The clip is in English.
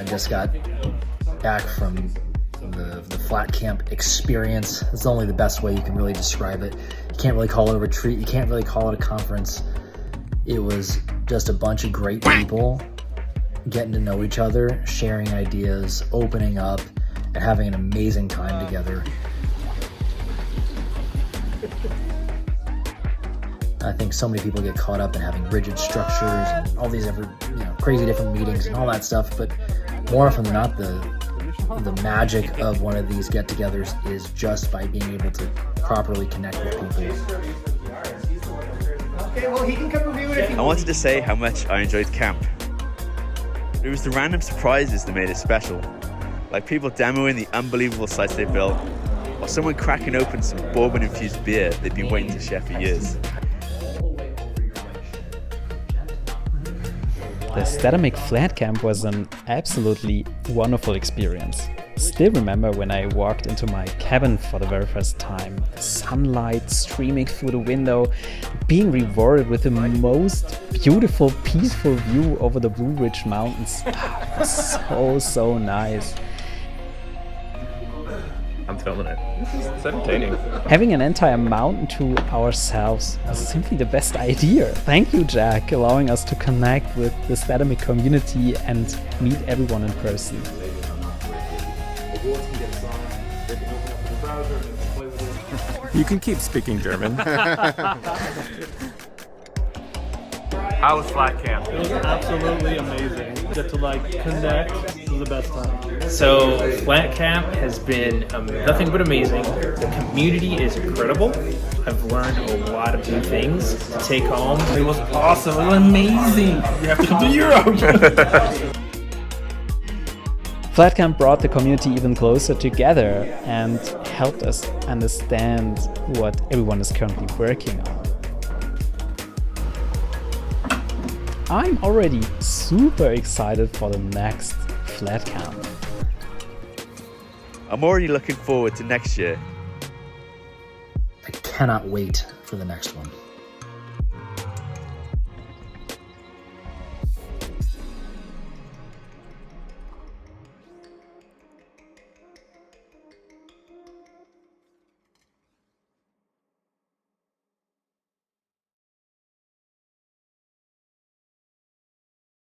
just got back from the flat camp experience. It's only the best way you can really describe it. You can't really call it a retreat. You can't really call it a conference. It was just a bunch of great people getting to know each other, sharing ideas, opening up, and having an amazing time together. I think so many people get caught up in having rigid structures and all these crazy different meetings and all that stuff, but more often than not, the magic of one of these get-togethers is just by being able to properly connect with people. Okay, well, he can come review it if he I wanted to say how much I enjoyed camp. It was the random surprises that made it special, like people demoing the unbelievable sites they built, or someone cracking open some bourbon-infused beer they'd been waiting to share for years. The Statamic Flat Camp was an absolutely wonderful experience. Still remember when I walked into my cabin for the very first time, the sunlight streaming through the window, being rewarded with the most beautiful, peaceful view over the Blue Ridge Mountains. It was so nice. I'm filming it. It's entertaining. Having an entire mountain to ourselves was simply the best idea. Thank you, Jack, allowing us to connect with the Statamic community and meet everyone in person. You can keep speaking German. How was flat camp? It was absolutely amazing. Get to connect. It was the best time. So flat camp has been nothing but amazing. The community is incredible. I've learned a lot of new things to take home. It was awesome. It was amazing. You have to come to Europe. Flat Camp brought the community even closer together and helped us understand what everyone is currently working on. I'm already super excited for the next Flat Camp. I'm already looking forward to next year. I cannot wait for the next one.